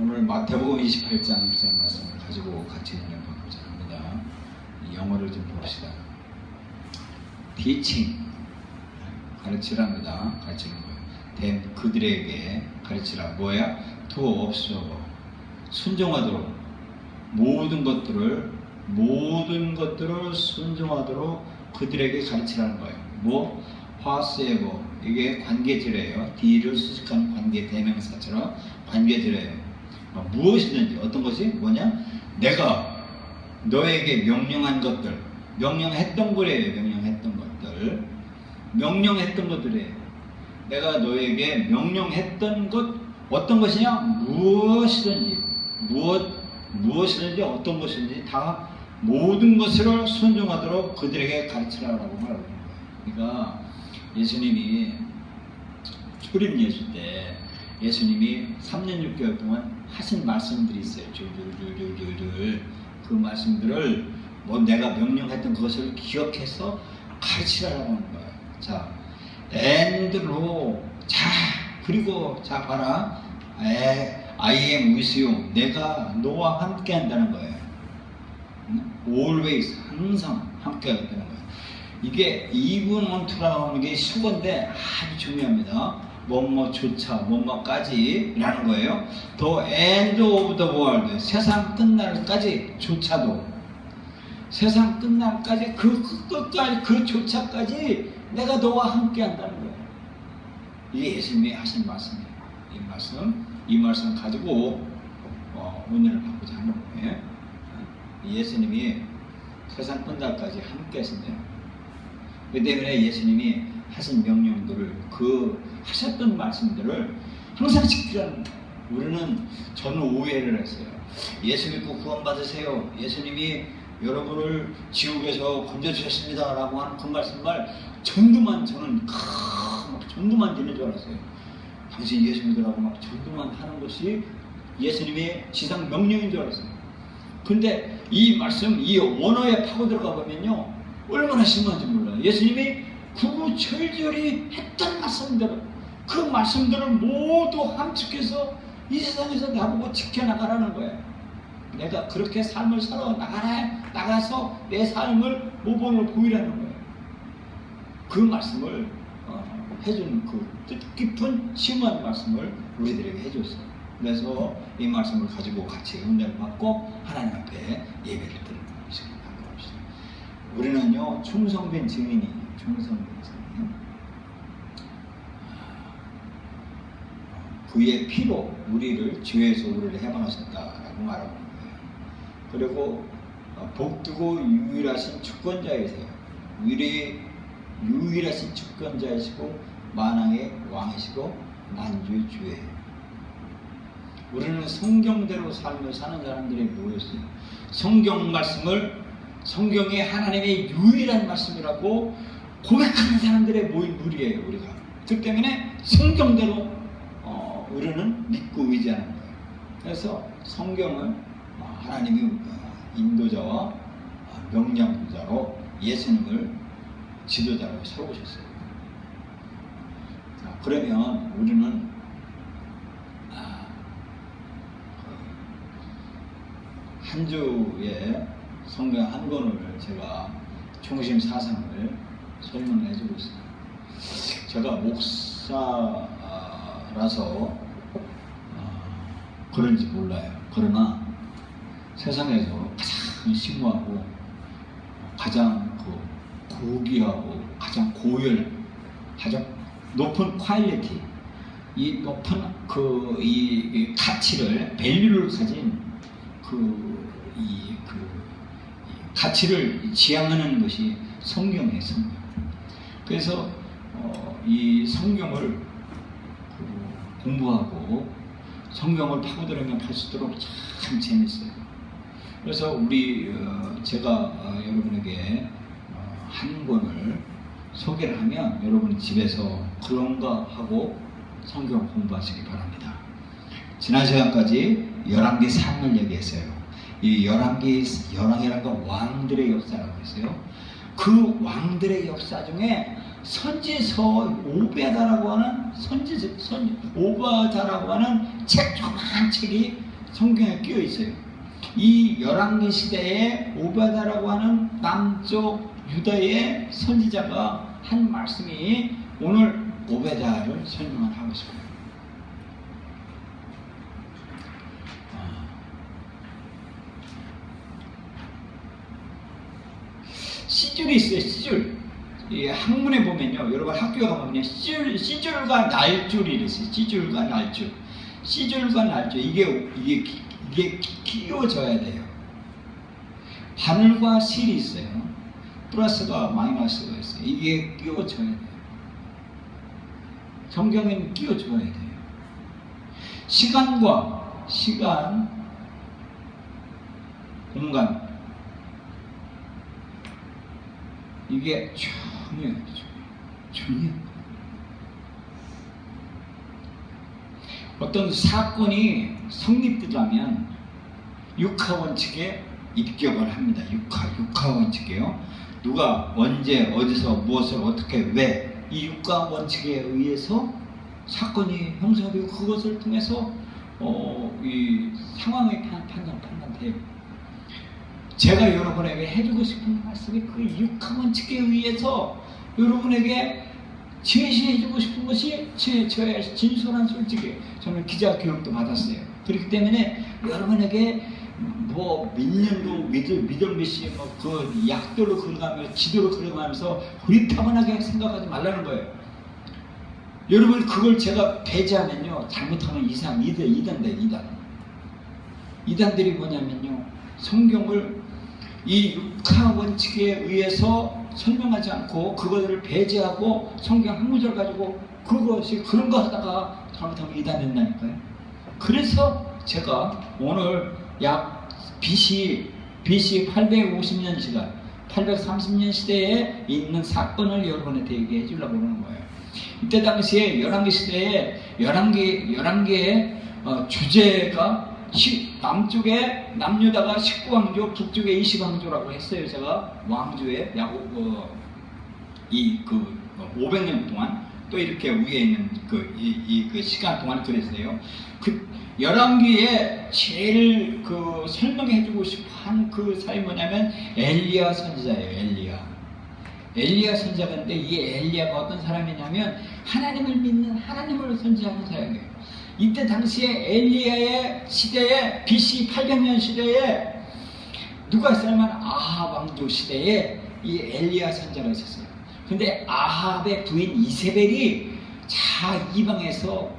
오늘 마태복음 28장 말씀을 가지고 같이 읽어보고자 합니다. 영어를 좀 봅시다. teaching, 가르치랍니다. 가르치는 거예요. 그들에게 가르치라. 뭐야? to observe, 순종하도록, 모든 것들을 순종하도록 그들에게 가르치라는 거예요. 뭐? whatsoever, 이게 관계질이에요. D를 수식하는 관계 대명사처럼 관계질이에요. 무엇이든지, 어떤 것이 뭐냐? 내가 너에게 명령한 것들, 명령했던 거래요. 명령했던 것들이에요. 내가 너에게 명령했던 것, 어떤 것이냐? 무엇이든지 어떤 것이든지 다 모든 것을 순종하도록 그들에게 가르치라고 말하는 거예요. 그러니까 예수님이 초림 예수 때 예수님이 3년 6개월 동안 하신 말씀들이 있어요. 줄줄줄줄줄. 그 말씀들을 뭐 내가 명령했던 그것을 기억해서 가르치라고 하는 거예요. 자, 그리고 자 봐라. I am with you. 내가 너와 함께 한다는 거예요. always, 항상 함께 하겠다는 거예요. 이게 even unto라고 하는 게 수건데 아주 중요합니다. 뭐뭐조차, 뭐뭐까지 라는 거예요. The end of the world, 세상 끝날까지 조차도, 세상 끝날까지 그 끝까지, 그 조차까지 내가 너와 함께 한다는 거예요. 이게 예수님이 하신 말씀이에요. 이 말씀 가지고 은혜를 받고자 하는 거예요. 예수님이 세상 끝날까지 함께 하신대요. 그 때문에 예수님이 하신 명령들을, 하셨던 말씀들을 항상 지키라는 거예요. 저는 오해를 했어요. 예수 믿고 구원받으세요. 예수님이 여러분을 지옥에서 건져주셨습니다 라고 하는 그 말씀을 전두만 드는 줄 알았어요. 당신 예수 믿으라고 막 전두만 하는 것이 예수님의 지상 명령인 줄 알았어요. 근데 이 말씀, 이 원어에 파고 들어가 보면요, 얼마나 심한지 몰라요. 예수님이 구구절절히 했던 그 말씀들을 모두 함축해서 이 세상에서 나보고 지켜나가라는 거예요. 내가 그렇게 삶을 살아 나가서 내 삶을 모범을 보이라는 거예요. 그 말씀을 해준 그 뜻깊은 심한 말씀을 우리들에게 해줬어요. 그래서 이 말씀을 가지고 같이 은혜를 받고 하나님 앞에 예배를 드리는 것을 바랍니다. 우리는요, 충성된 증인이에요. 그의 피로 죄에서 우리를 해방하셨다라고 말하는 거예요. 그리고 복되고 유일하신 주권자이세요. 유일하신 주권자이시고 만왕의 왕이시고 만주의 주예요. 우리는 성경대로 삶을 사는 사람들이 모였어요. 성경이 하나님의 유일한 말씀이라고 고백하는 사람들의 모인 무리예요. 우리가. 그렇기 때문에 성경대로 우리는 믿고 의지하는 거예요. 그래서 성경을 하나님이 인도자와 명령자로 예수님을 지도자로 세우셨어요. 자, 그러면 우리는 한 주에 성경 한 권을 제가 중심 사상을 설명해 주고 있습니다. 제가 목사라서 그런지 몰라요. 그러나 세상에서 가장 심오하고 가장 고귀하고 가장 가장 높은 퀄리티, 이 높은 이 가치를, 밸류를 가진 이 가치를 지향하는 것이 성경이에요. 성경. 그래서 이 성경을 공부하고 성경을 파고들으면 갈수록 참 재밌어요. 그래서 제가 여러분에게 한 권을 소개를 하면 여러분이 집에서 그런가 하고 성경 공부하시기 바랍니다. 지난 시간까지 열왕기 3을 얘기했어요. 이 열왕이라는 건 왕들의 역사라고 했어요. 그 왕들의 역사 중에 선지서 오베다라고 하는 책, 조그만 책이 성경에 끼어 있어요. 이 열왕기 시대에 오베다라고 하는 남쪽 유다의 선지자가 한 말씀이 오늘 오베다를 설명을 하고 싶어요. 시줄이 있어요. 시줄. 이 학문에 보면요, 여러분 학교에 가보면 시줄과 날줄이 있어요. 시줄과 날줄. 시줄과 날줄. 이게 끼워져야 돼요. 바늘과 실이 있어요. 플러스가 마이너스가 있어요. 이게 끼워져야 돼요. 성경에는 끼워줘야 돼요. 시간, 공간. 이게 중요해요. 어떤 사건이 성립되려면 육하원칙에 입격을 합니다. 육하원칙이에요. 누가 언제 어디서 무엇을 어떻게 왜 이 육하원칙에 의해서 사건이 형성되고 그것을 통해서 이 상황의 판단돼요. 제가 여러분에게 해주고 싶은 말씀이 그 육하원칙에 의해서 여러분에게 제시해주고 싶은 것이 저의 진솔한 솔직이에요. 저는 기자 교육도 받았어요. 그렇기 때문에 여러분에게 뭐 밀년도 미들미시 그 약도로 걸어가면서 지도로 걸어가면서 고리타분하게 생각하지 말라는 거예요. 여러분 그걸 제가 배제하면요 잘못하면 이단들이 뭐냐면요 성경을 이 육하원칙에 의해서 설명하지 않고 그것을 배제하고 성경 한 구절 가지고 그런 거 하다가 잘못하면 이단된다니까요. 그래서 제가 오늘 약 BC 850년 시간 830년 시대에 있는 사건을 여러분한테 얘기해 주려고 그러는 거예요. 이때 당시에 열왕기 시대에 열왕기의 주제가 남쪽에 남유다가 19왕조, 북쪽에 20왕조라고 했어요. 제가 왕조에 약 500년 동안 또 이렇게 위에 있는 그 시간 동안 그랬어요. 그 열왕기에 제일 설명해주고 싶은 그 사람이 뭐냐면 엘리야 선지자예요. 엘리야 선지자인데 이 엘리야가 어떤 사람이냐면 하나님을 믿는 하나님을 선지하는 사람이에요. 이때 당시에 엘리야의 시대에 BC 800년 시대에 누가 있었냐면 아합 왕조 시대에 이 엘리야 선지자가 있었어요. 근데 아합의 부인 이세벨이 이방에서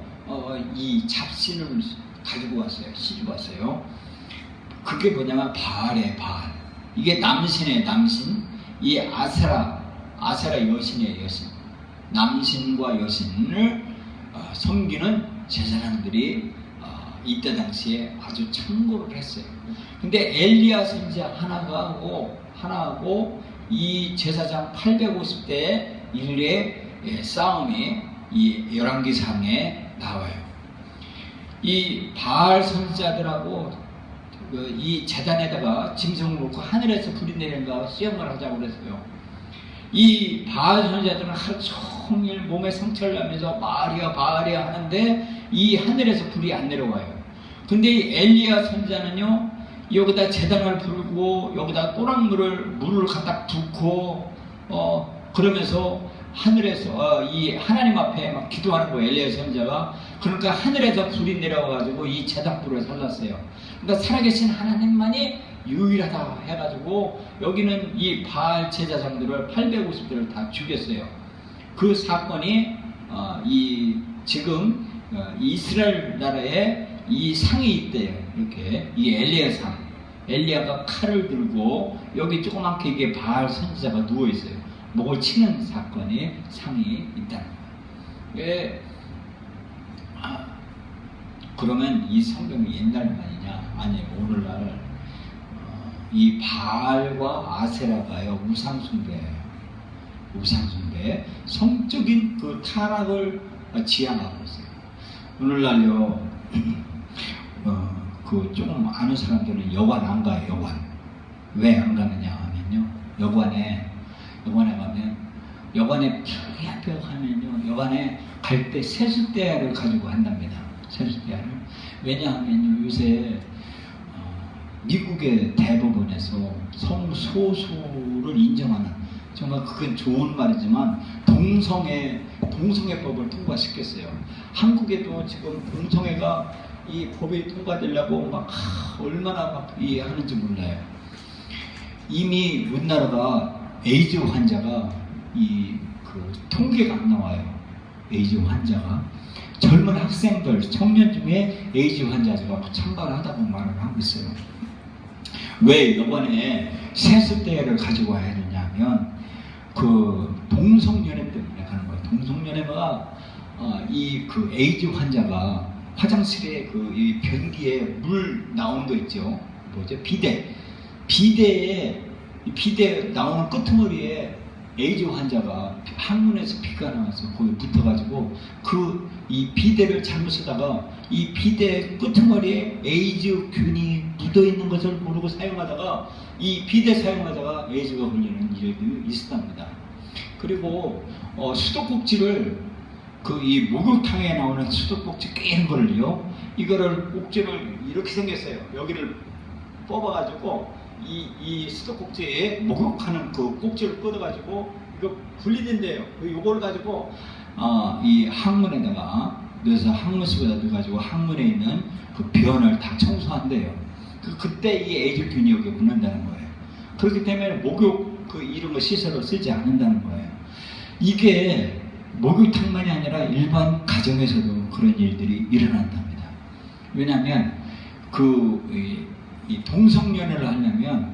이 잡신을 가지고 왔어요. 시집 왔어요. 그게 뭐냐면 바알의 바알. 이게 남신의 남신. 이 아세라 여신의 여신. 남신과 여신을 섬기는 제사장들이 이때 당시에 아주 참고를 했어요. 근데 엘리야 선지자 하나하고 이 제사장 850대의 인류의 싸움이 이 열왕기상에 나와요. 이 바알 선지자들하고 이 제단에다가 짐승을 놓고 하늘에서 불이 내린다 시험을 하자고 그랬어요. 이 바알 선지자들은 하루 종일 몸에 상처를 나면서 바알이야 하는데 이 하늘에서 불이 안 내려와요. 근데 이 엘리야 선지자는요 여기다 제단을 불고 여기다 물을 갖다 붓고 그러면서 하늘에서 이 하나님 앞에 막 기도하는 거예요. 엘리야 선지자가. 그러니까 하늘에서 불이 내려와가지고 이 제단불을 살랐어요. 그러니까 살아계신 하나님만이 유일하다 해가지고 여기는 이 바알 제사장들을 850대를 다 죽였어요. 그 사건이 지금 이스라엘 나라에 이 상이 있대요. 이렇게 이 엘리야 상. 엘리야가 칼을 들고 여기 조그맣게 이게 바알 선지자가 누워 있어요. 목을 치는 사건이 상이 있다는 거예요. 그러면 이 성경이 옛날 말이냐? 아니에요. 오늘날 이 바알과 아세라가요 우상숭배예요. 우상숭배, 성적인 그 타락을 지향하고 있어요. 오늘날요 조금 아는 사람들은 여관 안 가요. 여관 왜 안 가느냐 하면요 여관에 가면 여관에 펴 하면요 여관에 갈 때 세숫대야를 가지고 한답니다. 세숫대야를. 왜냐하면 요새 미국의 대법원에서 성소수를 인정하는, 정말 그건 좋은 말이지만 동성애법을 통과시켰어요. 한국에도 지금 동성애가 이 법이 통과되려고 막 얼마나 막 하는지 몰라요. 이미 우리나라가 에이즈 환자가 통계가 안 나와요. 에이즈 환자가 젊은 학생들, 청년 중에 에이즈 환자가 참가하다고 말을 하고 있어요. 왜 이번에 세수대를 가지고 와야 되냐면 그 동성연애 때문에 가는 거예요. 동성연애가 에이즈 환자가 화장실에 이 변기에 물 나오는 거 있죠. 뭐죠? 비데 나오는 끄트머리에 에이즈 환자가 항문에서 피가 나와서 거기 붙어가지고 이 비데를 잘못 쓰다가 이 비데 끄트머리에 에이즈 균이 묻어있는 것을 모르고 사용하다가 이 비데 사용하다가 에이즈가 걸리는 일이 있었답니다. 그리고 수도꼭지를 이 목욕탕에 나오는 수도꼭지 끼는 거를요, 이거를 꼭지를 이렇게 생겼어요. 여기를 뽑아가지고 이 수도꼭지에 목욕하는 그 꼭지를 뻗어가지고 이거 분리된대요. 이걸 가지고 이 항문에다가 넣어서 항문수에다 넣어가지고 항문에 있는 그 변을 다 청소한대요. 그때 이 에이즈균이 여기 붙는다는 거예요. 그렇기 때문에 목욕 이런 거 시설을 쓰지 않는다는 거예요. 이게 목욕탕만이 아니라 일반 가정에서도 그런 일들이 일어난답니다. 왜냐하면 이 동성연애를 하려면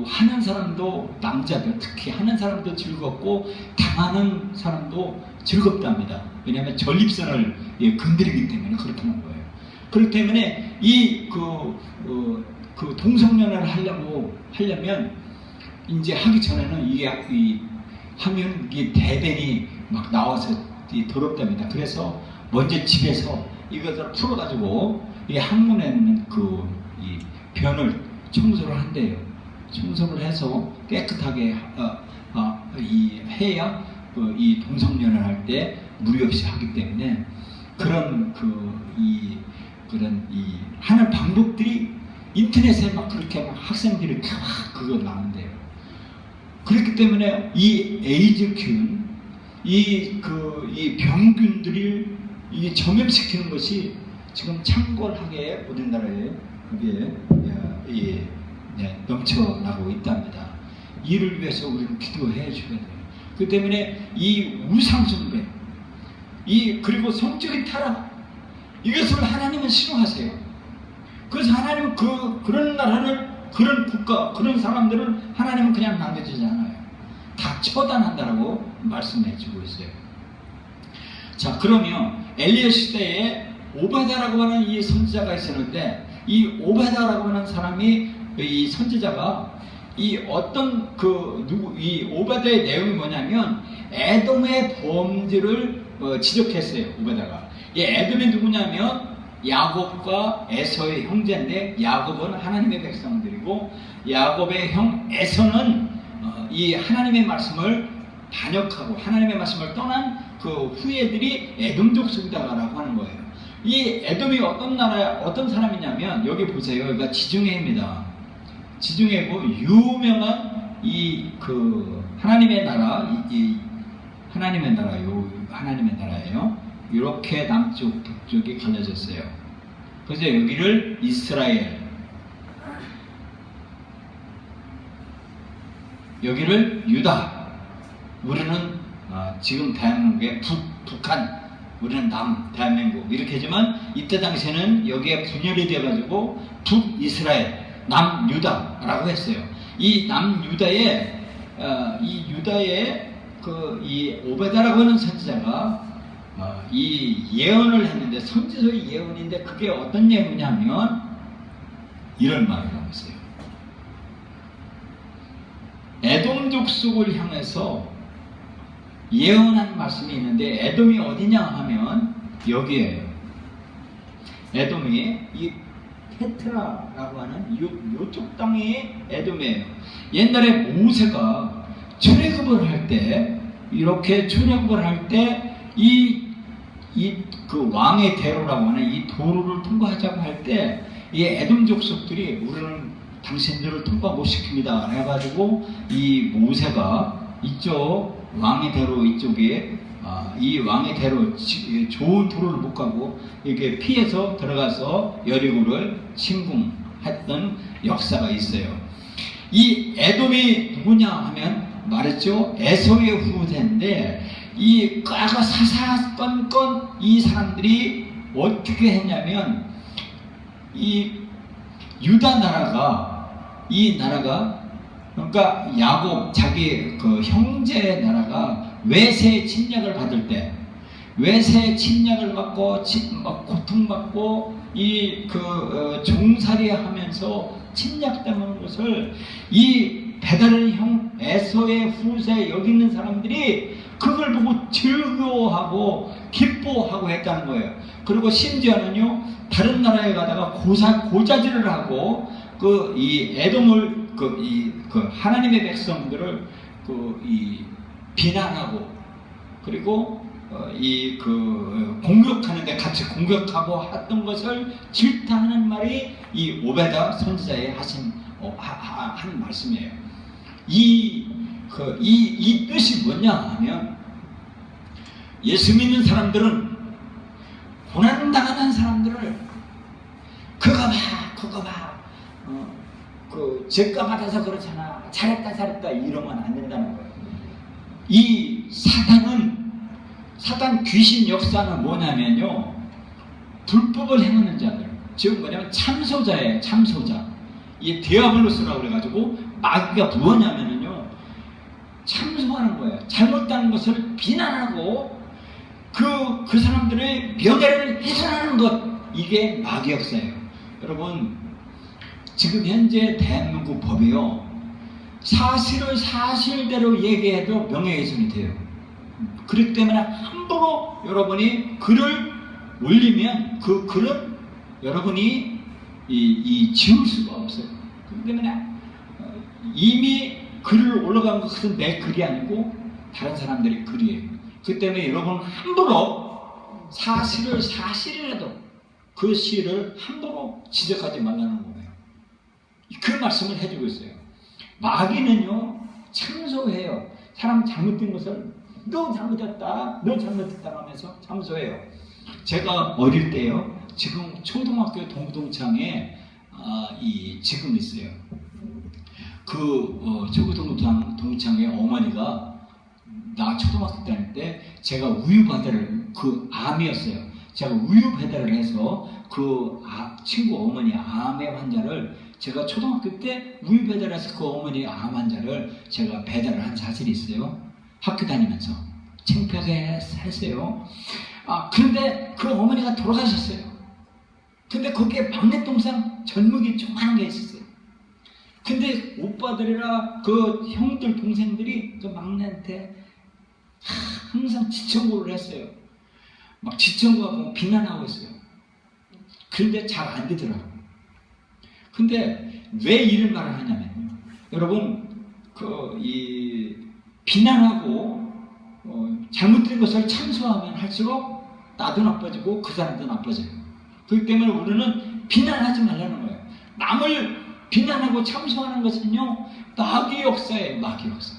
하는 사람도, 남자들 특히 하는 사람도 즐겁고 당하는 사람도 즐겁답니다. 왜냐하면 전립선을 건드리기 때문에 그렇다는 거예요. 그렇기 때문에 동성연애를 하려면 이제 하기 전에는 하면 이게 대변이 막 나와서 더럽답니다. 그래서 먼저 집에서 이것을 풀어가지고 이 항문에 있는 이 변을 청소를 한대요. 청소를 해서 깨끗하게 해야 이 동성연애를 할 때 무리 없이 하기 때문에 그런 하는 방법들이 인터넷에 막 그렇게 막 학생들이 다 그거 나온대요. 그렇기 때문에 이 에이즈균, 이 병균들을 점염시키는 것이 지금 창궐하게 우리나라에 그게 넘쳐나고 있답니다. 이를 위해서 우리는 기도해 줘야 돼요. 그 때문에 이 우상숭배, 그리고 성적인 타락, 이것을 하나님은 싫어하세요. 그래서 하나님은 그런 나라를, 그런 국가, 그런 사람들을 하나님은 그냥 남겨주지 않아요. 다 처단한다라고 말씀해 주고 있어요. 자, 그러면 엘리야 시대에 오바다라고 하는 이 선지자가 있었는데, 이 오바다라고 하는 사람이, 이 선지자가 이 오바다의 내용이 뭐냐면 에돔의 범죄를 지적했어요. 오바다가. 이 에돔이 누구냐면 야곱과 에서의 형제인데, 야곱은 하나님의 백성들이고 야곱의 형 에서는 이 하나님의 말씀을 반역하고 하나님의 말씀을 떠난 그 후예들이 에돔 족속이다라고 하는 거예요. 이 에돔이 어떤 사람이냐면, 여기 보세요. 여기가 지중해입니다. 지중해고 유명한 하나님의 나라, 하나님의 나라예요. 이렇게 남쪽, 북쪽이 갈라졌어요. 그래서 여기를 이스라엘, 여기를 유다, 우리는 지금 대한민국의 북한, 우리는 대한민국 이렇게 하지만 이때 당시에는 여기에 분열이 되어가지고 북이스라엘, 남유다라고 했어요. 이 남유다에 이 오베다라고 하는 선지자가 이 예언을 했는데, 선지서의 예언인데 그게 어떤 예언이냐면 이런 말을 하고 있어요. 에돔 족속을 향해서 예언한 말씀이 있는데, 에돔이 어디냐 하면 여기에요. 에돔이 이 페트라라고 하는 요쪽 땅이 에돔이에요. 옛날에 모세가 출애굽을 할 때, 이렇게 출애굽을 할 때 이 그 왕의 대로라고 하는 이 도로를 통과하자고 할 때 이 에돔 족속들이 우리는 당신들을 통과 못 시킵니다 해가지고 이 모세가 이쪽 왕의 대로 이쪽에 이 왕의 대로 좋은 도로를 못 가고 이렇게 피해서 들어가서 여리고를 침공했던 역사가 있어요. 이 에돔이 누구냐 하면 말했죠. 에서의 후대인데 이 까가 사사건건 이 사람들이 어떻게 했냐면 이 유다 나라가 이 나라가 그러니까 야곱 자기 그 형제 나라가 외세 침략을 받을 때 외세 침략을 받고 고통받고 이 종살이 하면서 침략당하는 것을 이 베다른 형 에서의 후세 여기 있는 사람들이 그걸 보고 즐거워하고 기뻐하고 했다는 거예요. 그리고 심지어는요 다른 나라에 가다가 고자질을 하고 이 에돔을 하나님의 백성들을 비난하고 그리고 공격하는데 같이 공격하고 했던 것을 질타하는 말이 이 오베다 선지자의 한 말씀이에요. 이 뜻이 뭐냐 하면 예수 믿는 사람들은 고난당하는 사람들을 그거 봐 죄가 받아서 그렇잖아 잘했다 이러면 안 된다는 거예요. 이 사단 귀신 역사는 뭐냐면요 불법을 행하는 자들 즉 뭐냐면 참소자예요. 참소자. 이 디아블로스라고 그래가지고 마귀가 뭐냐면요 참소하는 거예요. 잘못된 것을 비난하고 그 사람들의 명예를 훼손하는 것 이게 마귀 역사예요. 여러분 지금 현재 대한민국 법이요 사실을 사실대로 얘기해도 명예훼손이 돼요. 그렇기 때문에 함부로 여러분이 글을 올리면 그 글은 여러분이 지울 수가 없어요. 그렇기 때문에 이미 글을 올라간 것은 내 글이 아니고 다른 사람들의 글이에요. 그 때문에 여러분 함부로 사실을 사실이라도 그 시를 함부로 지적하지 말라는 거예요. 그 말씀을 해주고 있어요. 마귀는요 참소해요. 사람 잘못된 것을 너 잘못했다 하면서 참소해요. 제가 어릴 때요 지금 초등학교 동창에 지금 있어요. 초등 동창의 어머니가 나 초등학교 다닐 때 제가 우유 배달을 암이었어요. 제가 우유 배달을 해서 친구 어머니 암의 환자를 제가 초등학교 때 우유 배달해서 그 어머니 암 환자를 제가 배달을 한 사실이 있어요. 학교 다니면서 창피하게 했어요. 그런데 그 어머니가 돌아가셨어요. 근데 거기에 막내 동생 전무기 조그마한 게 있었어요. 근데 오빠들이나 그 형들 동생들이 그 막내한테 항상 지청구를 했어요. 막 지청구하고 비난하고 있어요. 그런데 잘 안 되더라고요. 근데 왜 이런 말을 하냐면요. 여러분 비난하고 잘못된 것을 참소하면 할수록 나도 나빠지고 그 사람도 나빠져요. 그렇기 때문에 우리는 비난하지 말라는 거예요. 남을 비난하고 참소하는 것은요 마귀 역사예요. 마귀 역사.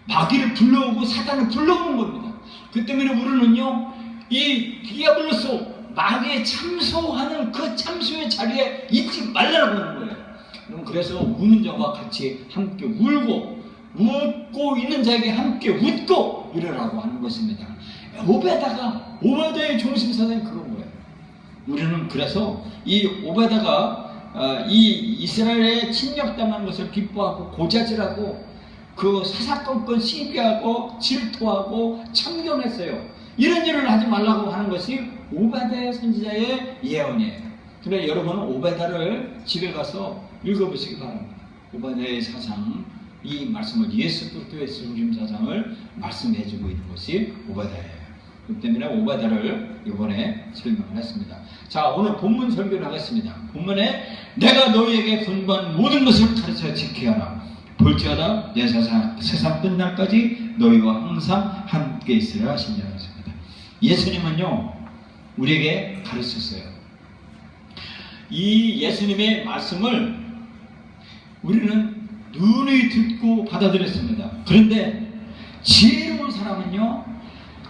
마귀를 불러오고 사단을 불러오는 겁니다. 그 때문에 우리는요 이 디아블로스 마귀에 참소하는 그 참소의 자리에 있지 말라고 하는 거예요. 그래서 우는 자와 같이 함께 울고 웃고 있는 자에게 함께 웃고 이러라고 하는 것입니다. 오베다의 중심사상이 그런 거예요. 우리는 그래서 이 오베다가 이 이스라엘에 침략당한 것을 기뻐하고 고자질하고 그 사사건건 시기하고 질투하고 참견했어요. 이런 일을 하지 말라고 하는 것이 오베다 선지자의 예언이에요. 그래 여러분은 오베다를 집에 가서 읽어보시기 바랍니다. 오베다의 사상, 이 말씀을 예수 그리스도의 중심 사상을 말씀해주고 있는 것이 오베다예요. 그렇기 때문에 오베다를 이번에 설명을 했습니다. 자, 오늘 본문 설교를 하겠습니다. 본문에 내가 너희에게 분부한 모든 것을 가르쳐 지켜야 하라. 볼지어다 내 세상 끝날까지 너희와 항상 함께 있으라 하시니라 하십니다. 예수님은요 우리에게 가르쳤어요. 이 예수님의 말씀을 우리는 눈이 듣고 받아들였습니다. 그런데 지혜로운 사람은요,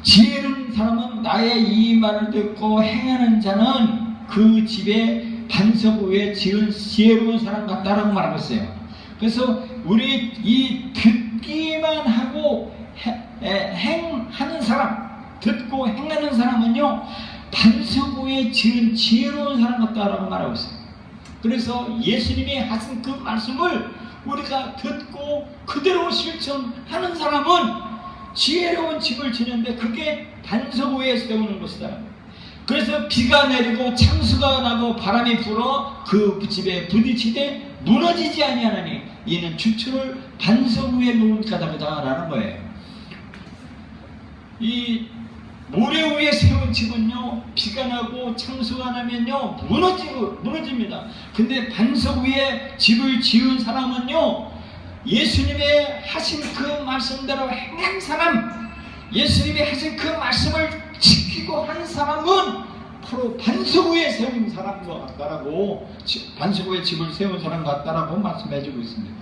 지혜로운 사람은 나의 이 말을 듣고 행하는 자는 그 집에 반석 위에 지은 지혜로운 사람 같다라고 말하고 있어요. 그래서 우리 이 듣기만 하고 행하는 사람, 듣고 행하는 사람은요, 반석 위에 지은 지혜로운 사람 같다라고 말하고 있어요. 그래서 예수님이 하신 그 말씀을 우리가 듣고 그대로 실천하는 사람은 지혜로운 집을 지는데 그게 반석 위에 세우는 것이다. 그래서 비가 내리고 창수가 나고 바람이 불어 그 집에 부딪히되 무너지지 아니하나니 이는 주추를 반석 위에 놓은 까닭이다라는 거예요. 이 모래 위에 세운 집은요, 비가 나고 창수가 나면요 무너집니다. 근데 반석 위에 집을 지은 사람은요, 예수님의 하신 그 말씀대로 행한 사람, 예수님이 하신 그 말씀을 지키고 한 사람은 바로 반석 위에 세운 사람과 같다라고, 반석 위에 집을 세운 사람 같다라고 말씀해주고 있습니다.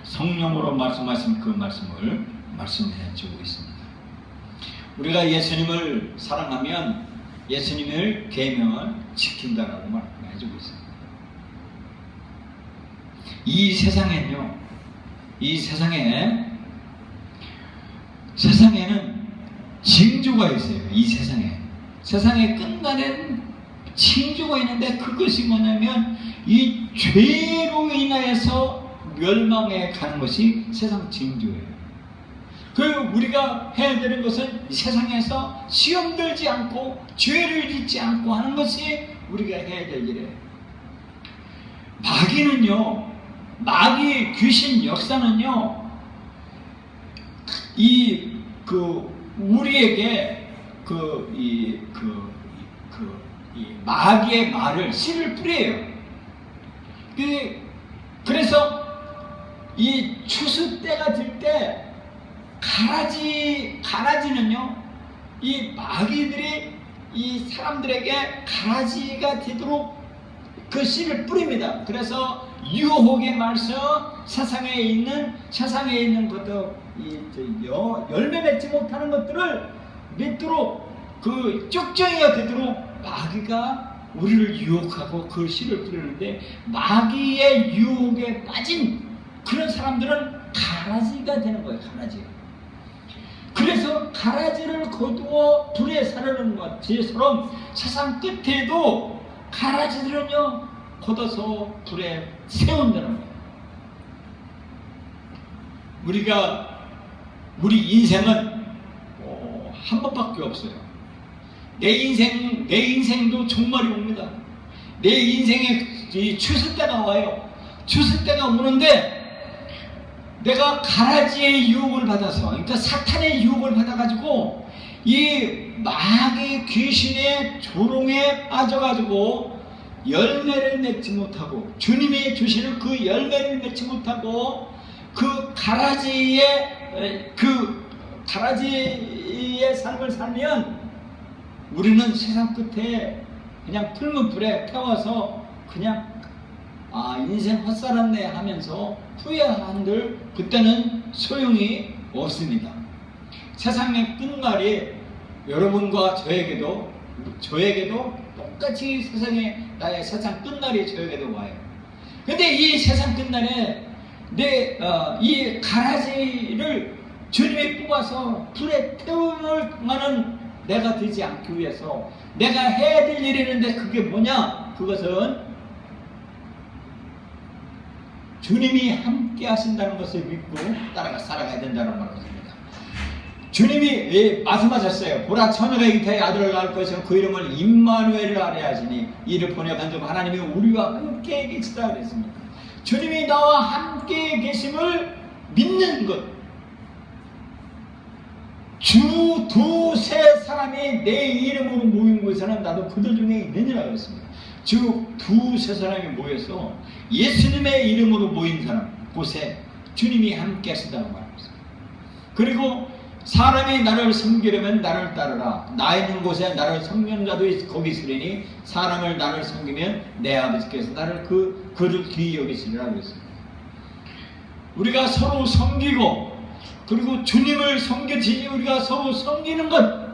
성령으로 말씀하신 그 말씀을 말씀해주고 있습니다. 우리가 예수님을 사랑하면 예수님을 계명을 지킨다라고 말해주고 있습니다. 이 세상에는요, 이 세상에는 징조가 있어요. 이 세상에 끝나는 징조가 있는데 그것이 뭐냐면 이 죄로 인하여서 멸망해 가는 것이 세상 징조예요. 그리고 우리가 해야 되는 것은 세상에서 시험 들지 않고 죄를 짓지 않고 하는 것이 우리가 해야 될 일이에요. 마귀 귀신 역사는요, 우리에게 마귀의 말을 씨를 뿌려요. 그래서 이 추수 때가 될 때 가라지는요, 이 마귀들이 이 사람들에게 가라지가 되도록 그 씨를 뿌립니다. 그래서 유혹의 말씀, 세상에 있는 것도 열매 맺지 못하는 것들을 맺도록 그 쪽정이가 되도록 마귀가 우리를 유혹하고 그 씨를 뿌리는데, 마귀의 유혹에 빠진 그런 사람들은 가라지가 되는 거예요. 그래서 가라지를 거두어 불에 사르는 것처럼 세상 끝에도 가라지들은요, 걷어서 불에 세운다는 거예요. 우리 인생은 한 번밖에 없어요. 내 인생도 종말이 옵니다. 내 인생에 추수 때가 와요. 추수 때가 오는데 내가 가라지의 유혹을 받아서, 그러니까 사탄의 유혹을 받아가지고 이 마귀 귀신의 조롱에 빠져가지고 열매를 맺지 못하고, 주님이 주시는 그 열매를 맺지 못하고 그 가라지의 삶을 살면 우리는 세상 끝에 그냥 붉은 불에 태워서 그냥 인생 헛살았네 하면서 후회한들 그때는 소용이 없습니다. 세상의 끝날이 여러분과 저에게도 똑같이 나의 세상 끝날이 저에게도 와요. 근데 이 세상 끝날에 이 가라지를 주님이 뽑아서 불에 태우는 내가 되지 않기 위해서 내가 해야 될 일이 있는데, 그게 뭐냐? 그것은 주님이 함께 하신다는 것을 믿고 따라가 살아가야 된다는 말입니다. 주님이 말씀하셨어요. 보라, 처녀가 잉태의 아들을 낳을 것이요 그 이름을 임마누엘이라 하려 하시니 이를 번역한 즉 하나님이 우리와 함께 계시다 그랬습니다. 주님이 나와 함께 계심을 믿는 것. 주 두세 사람이 내 이름으로 모인 곳에는 나도 그들 중에 있느니라 그랬습니다. 주 두세 사람이 모여서 예수님의 이름으로 모인 사람 곳에 주님이 함께 하신다고 말합니다. 그리고 사람이 나를 섬기려면 나를 따르라. 나 있는 곳에 나를 섬기는 자도 거기 있으리니 사람을 나를 섬기면 내 아버지께서 나를 그를 귀히 여기시리라 그랬습니다. 우리가 서로 섬기고 그리고 주님을 섬기지 우리가 서로 섬기는 것,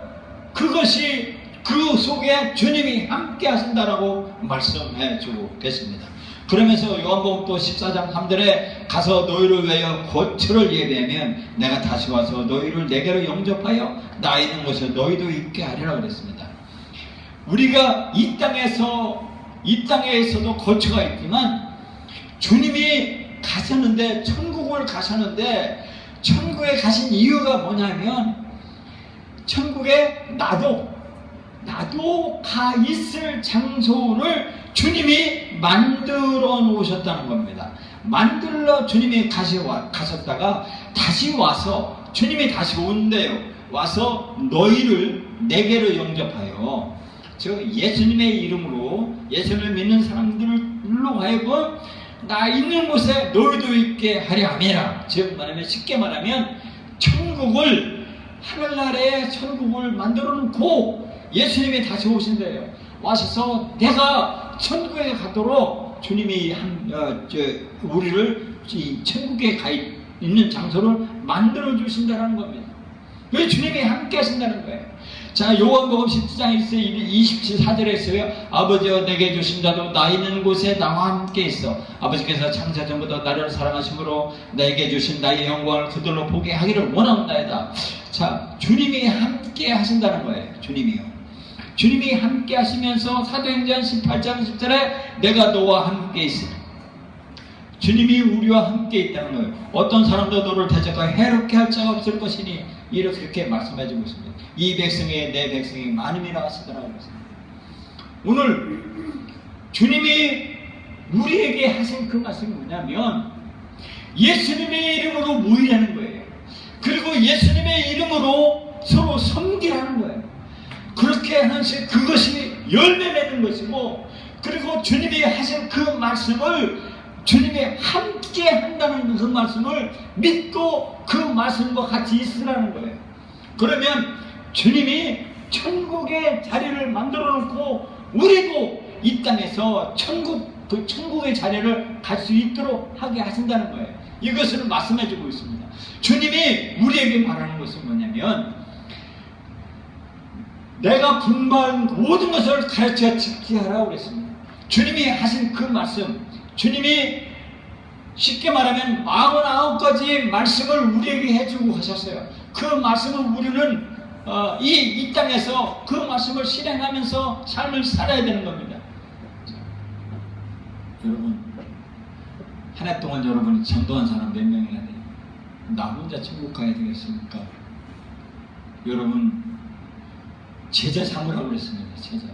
그것이 그 속에 주님이 함께 하신다라고 말씀해 주고 계십니다. 그러면서 요한복음 또 14장 3절에 가서 너희를 위하여 고초를 예비하면 내가 다시 와서 너희를 내게로 영접하여 나 있는 곳에 너희도 있게 하리라 그랬습니다. 우리가 이 땅에서도 고초가 있지만 주님이 가셨는데, 천국을 가셨는데, 천국에 가신 이유가 뭐냐면 천국에 나도 가 있을 장소를 주님이 만들어 놓으셨다는 겁니다. 만들러 주님이 가셨다가 다시 와서, 주님이 다시 온대요. 와서 너희를 내게로 영접하여, 즉 예수님의 이름으로 예수님을 믿는 사람들로 하여금 나 있는 곳에 너희도 있게 하려 함이라. 즉 말하면, 쉽게 말하면 천국을, 하늘나라의 천국을 만들어 놓고 예수님이 다시 오신대요. 와셔서 내가 천국에 가도록 주님이 우리를 이 천국에 가 있는 장소를 만들어 주신다는 겁니다. 왜 주님이 함께 하신다는 거예요. 자, 요한복음 10장 24절에 있어요. 아버지여 내게 주신 자도 나 있는 곳에 나와 함께 있어. 아버지께서 창세 전부터 나를 사랑하심으로 내게 주신 나의 영광을 그들로 보게 하기를 원하옵나이다. 자, 주님이 함께 하신다는 거예요. 주님이 함께 하시면서 사도행전 18장 10절에 내가 너와 함께 있으리. 주님이 우리와 함께 있다는 거예요. 어떤 사람도 너를 대적하여 해롭게 할 자가 없을 것이니, 이렇게 말씀해 주고 있습니다. 이 백성이 내 백성이 많음이라 하시더라고요. 오늘 주님이 우리에게 하신 그 말씀이 뭐냐면 예수님의 이름으로 모이라는 거예요. 그리고 예수님의 이름으로 서로 섬기라는 거예요. 그렇게 하는 그것이 열매 맺는 것이고, 그리고 주님이 하신 그 말씀을, 주님이 함께 한다는 그 말씀을 믿고 그 말씀과 같이 있으라는 거예요. 그러면 주님이 천국의 자리를 만들어 놓고 우리도 이 땅에서 그 천국의 자리를 갈 수 있도록 하게 하신다는 거예요. 이것을 말씀해 주고 있습니다. 주님이 우리에게 말하는 것은 뭐냐면, 내가 분부한 모든 것을 가르쳐 지키게 하라고 그랬습니다. 주님이 하신 그 말씀, 주님이 쉽게 말하면 49가지 말씀을 우리에게 해주고 하셨어요. 그 말씀을 우리는 이 땅에서 그 말씀을 실행하면서 삶을 살아야 되는 겁니다. 여러분, 한 해 동안 여러분이 전도한 사람 몇 명이나 돼요? 나 혼자 천국 가야 되겠습니까? 여러분, 제자 삼으라고 그랬습니다. 제자.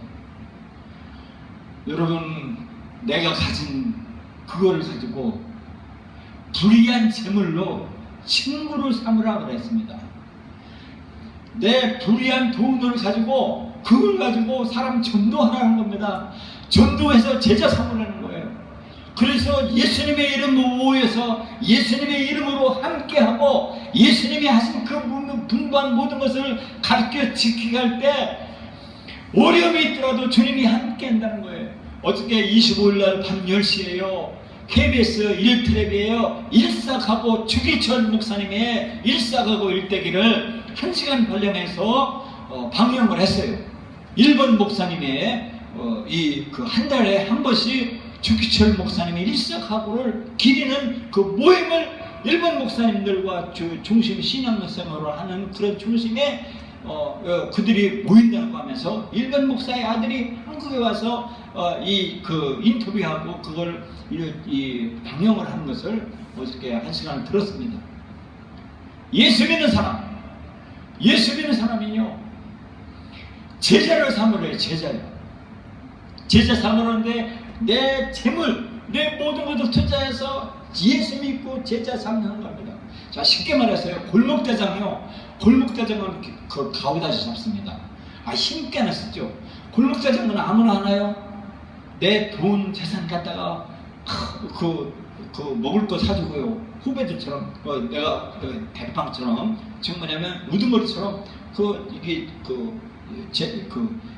여러분, 내가 가진 그거를 가지고 불의한 재물로 친구를 삼으라고 그랬습니다. 내 불의한 돈을 가지고, 그걸 가지고 사람 전도하라는 겁니다. 전도해서 제자 삼으라는 거예요. 그래서 예수님의 이름으로 모여서 예수님의 이름으로 함께하고 예수님이 하신 그 분부한 모든 것을 가르쳐 지키게 할 때 어려움이 있더라도 주님이 함께 한다는 거예요. 어저께 25일날 밤 10시에요. KBS 1트랩이에요. 일삭하고 주기철 목사님의 일삭하고 일대기를 1시간 관련해서 방영을 했어요. 일본 목사님의 한 달에 한 번씩 주기철 목사님의 일삭하고를 기리는 그 모임을 일본 목사님들과 중심 신앙생활을 하는 그런 중심에 그들이 모인다고 하면서 일본 목사의 아들이 한국에 와서 인터뷰하고 그걸 방영을 하는 것을 어저께 1시간을 들었습니다. 예수 믿는 사람이요, 제자를 삼으래요. 제자 삼으는데 내 재물, 내 모든 것을 투자해서 예수 믿고 제자 삼는 겁니다. 자, 쉽게 말해서요, 골목대장은 그 가오다시 잡습니다. 힘께나 쓰죠. 골목대장은 아무나 하나요? 내 돈, 재산 갖다가 그 먹을 거 사주고요. 후배들처럼 내가 대빵처럼 지금 뭐냐면 우두머리처럼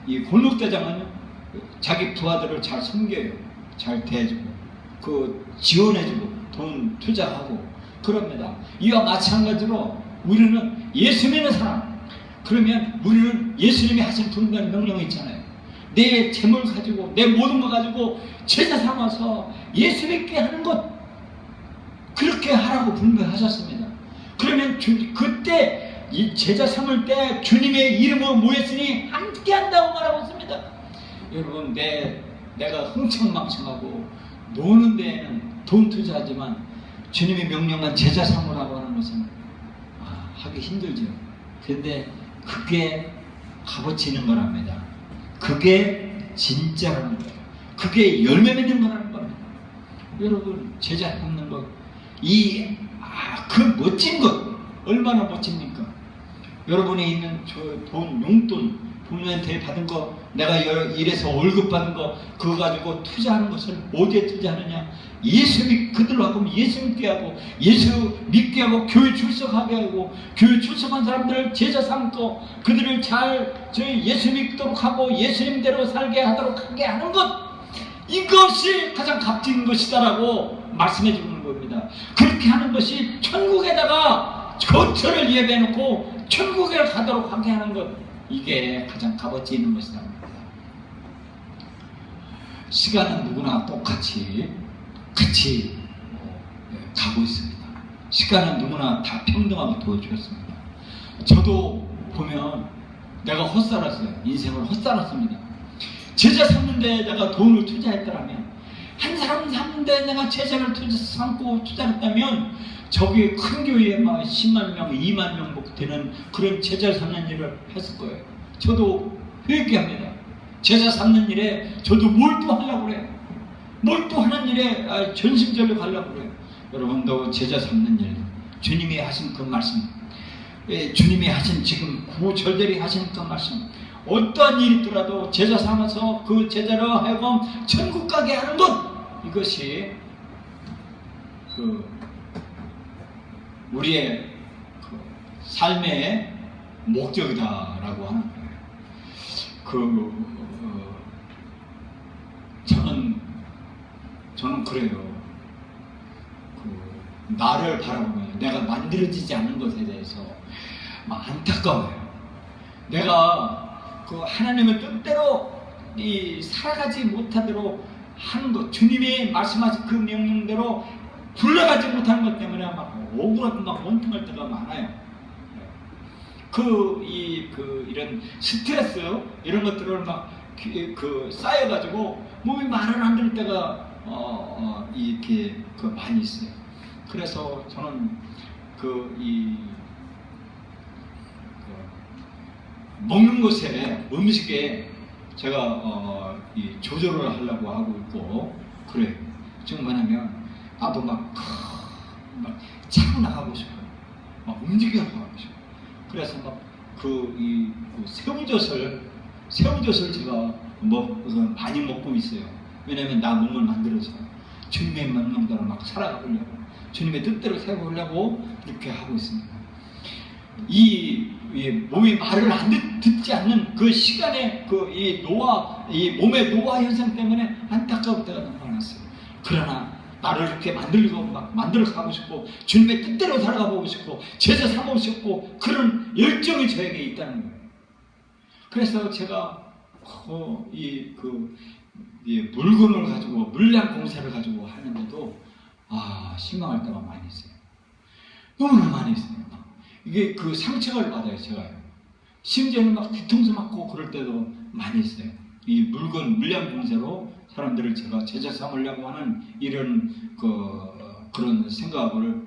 이 골목대장은요 자기 부하들을 잘 섬겨요. 잘 대해주고 지원해주고 돈 투자하고 그럽니다. 이와 마찬가지로 우리는 예수 믿는 사람, 그러면 우리는 예수님이 하신 분명한 명령이 있잖아요. 내 재물 가지고 내 모든 거 가지고 제자 삼아서 예수 믿게 하는 것, 그렇게 하라고 분명하셨습니다. 그러면 그때 이 제자 삼을 때 주님의 이름으로 모였으니 함께 한다고 말하고 있습니다. 여러분, 내가 흥청망청하고 노는 데에는 돈 투자하지만 주님의 명령한 제자 삼으라고 하는 것은 하기 힘들죠. 그런데 그게 값어치 있는 거랍니다. 그게 진짜라는 거예요. 그게 열매 맺는 거라는 겁니다. 여러분, 제자 삼는 것, 그 멋진 것 얼마나 멋집니까? 여러분이 있는 저 돈, 용돈, 부모님한테 받은 거, 내가 일해서 월급 받은 거, 그거 가지고 투자하는 것을 어디에 투자하느냐? 그들로 하고 예수 믿게 하고, 예수 믿게 하고, 교회 출석하게 하고, 교회 출석한 사람들을 제자 삼고, 그들을 잘 예수 믿도록 하고, 예수님대로 살게 하게 하는 것, 이것이 가장 값 있는 것이다라고 말씀해 주는 겁니다. 그렇게 하는 것이 천국에다가 거처를 예배해놓고 천국에 가도록 하게 하는 것, 이게 가장 값어치 있는 것이다. 시간은 누구나 똑같이 가고 있습니다. 시간은 누구나 다 평등하게 도와주셨습니다. 저도 보면 내가 헛살았어요. 인생을 헛살았습니다. 제자 삼는데 내가 돈을 투자했더라면, 한 사람 삼는데 내가 제자를 삼고 투자했다면 저기 큰 교회에 막 10만 명, 2만 명 되는 그런 제자 삼는 일을 했을 거예요. 저도 회개합니다. 제자 삼는 일에 저도 몰두하려고 그래요. 몰두하는 일에 전심전력 하려고 그래요. 여러분도 제자 삼는 일, 주님이 하신 그 말씀, 주님이 하신 지금 구절들이 하신 그 말씀, 어떠한 일이 있더라도 제자 삼아서 그 제자로 하여금 천국 가게 하는 것, 이것이 우리의 삶의 목적이다라고 하는 거예요. 저는 그래요. 나를 바라보면 내가 만들어지지 않은 것에 대해서 막 안타까워요. 내가 하나님의 뜻대로 살아가지 못하도록 하는 것, 주님이 말씀하신 그 명령대로 굴러가지 못하는 것 때문에 막 억울하고 막 원통할 때가 많아요. 이런 스트레스, 이런 것들을 막 쌓여가지고 몸이 말을 안 들을 때가 이렇게 많이 있어요. 그래서 저는 먹는 것에, 음식에 제가 조절을 하려고 하고 있고 그래요. 지금 뭐냐면 나도 막 차고 나가고 싶어요. 막 움직여 나가고 싶어요. 그래서 막 새우젓을 제가 많이 먹고 있어요. 왜냐면 나 몸을 만들어서 주님의 명령대로 막 살아가려고, 주님의 뜻대로 살아가려고 이렇게 하고 있습니다. 몸이 말을 듣지 않는 그 시간에 이 몸의 노화 현상 때문에 안타까울 때가 너무 많았어요. 그러나 나를 이렇게 만들어 가고 싶고, 주님의 뜻대로 살아가 보고 싶고, 제자 삼고 싶고, 그런 열정이 저에게 있다는 거예요. 그래서 제가 물건을 가지고, 물량 공사를 가지고 하는데도 실망할 때가 많이 있어요. 너무나 많이 있어요. 이게 상처를 받아요, 제가요. 심지어는 막 뒤통수 맞고 그럴 때도 많이 있어요. 이 물량 공사로 사람들을 제가 제자 삼으려고 하는 이런 그런 생각을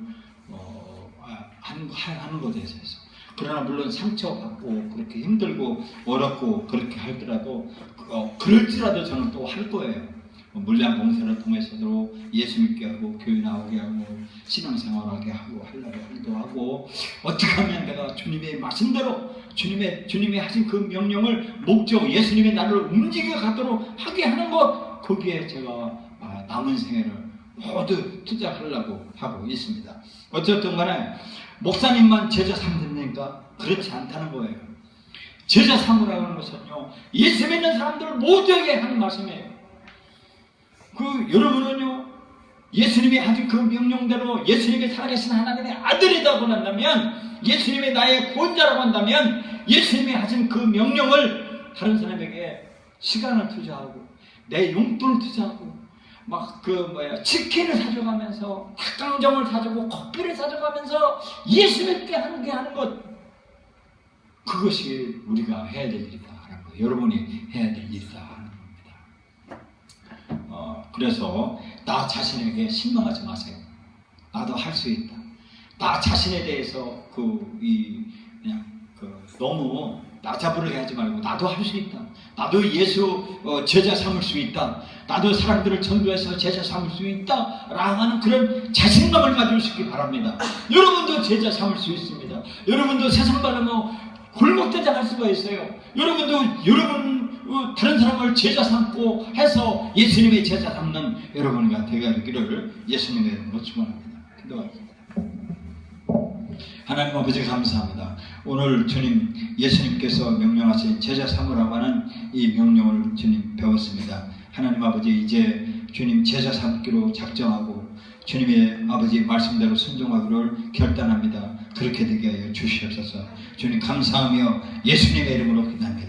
하는 것에 있어서. 그러나 물론 상처받고 그렇게 힘들고 어렵고 그렇게 할더라도 그럴지라도 저는 또 할 거예요. 물량 공사를 통해서도 예수 믿게 하고 교회 나오게 하고 신앙생활하게 하고 하려고 하고, 어떻게 하면 내가 주님의 말씀대로 주님이 하신 그 명령을 목적, 예수님의 나를 움직여 가도록 하게 하는 것, 거기에 제가 남은 생애를 모두 투자하려고 하고 있습니다. 어쨌든 간에 목사님만 제자 삼습니까? 그렇지 않다는 거예요. 제자 삼으라고 하는 것은요, 예수 믿는 사람들 모두에게 하는 말씀이에요. 여러분은요, 예수님이 하신 그 명령대로 예수님이 살아계신 하나님의 아들이라고 한다면, 예수님이 나의 구원자라고 한다면, 예수님이 하신 그 명령을 다른 사람에게 시간을 투자하고 내 용돈을 투자하고 치킨을 사줘가면서 닭강정을 사주고 커피를 사줘가면서 예수 믿게 하는 것, 그것이 우리가 해야 될 일이다 하는 거예요. 여러분이 해야 될 일이다 하는 겁니다. 그래서 나 자신에게 실망하지 마세요. 나도 할 수 있다. 나 자신에 대해서 너무 나잡으르게 하지 말고 나도 할 수 있다. 나도 예수 제자 삼을 수 있다. 나도 사람들을 전도해서 제자 삼을 수 있다. 라고 하는 그런 자신감을 가지시기 바랍니다. 여러분도 제자 삼을 수 있습니다. 여러분도 세상 바라며 골목대장 할 수가 있어요. 여러분도 다른 사람을 제자 삼고 해서 예수님의 제자 삼는 여러분과 되기를 예수님의 이름으로 축원합니다. 기도하겠습니다. 하나님 아버지 감사합니다. 오늘 주님 예수님께서 명령하신 제자 삼으라고 하는 이 명령을 주님 배웠습니다. 하나님 아버지 이제 주님 제자 삼기로 작정하고 주님의 아버지 말씀대로 순종하기를 결단합니다. 그렇게 되게 하여 주시옵소서. 주님 감사하며 예수님의 이름으로 기도합니다.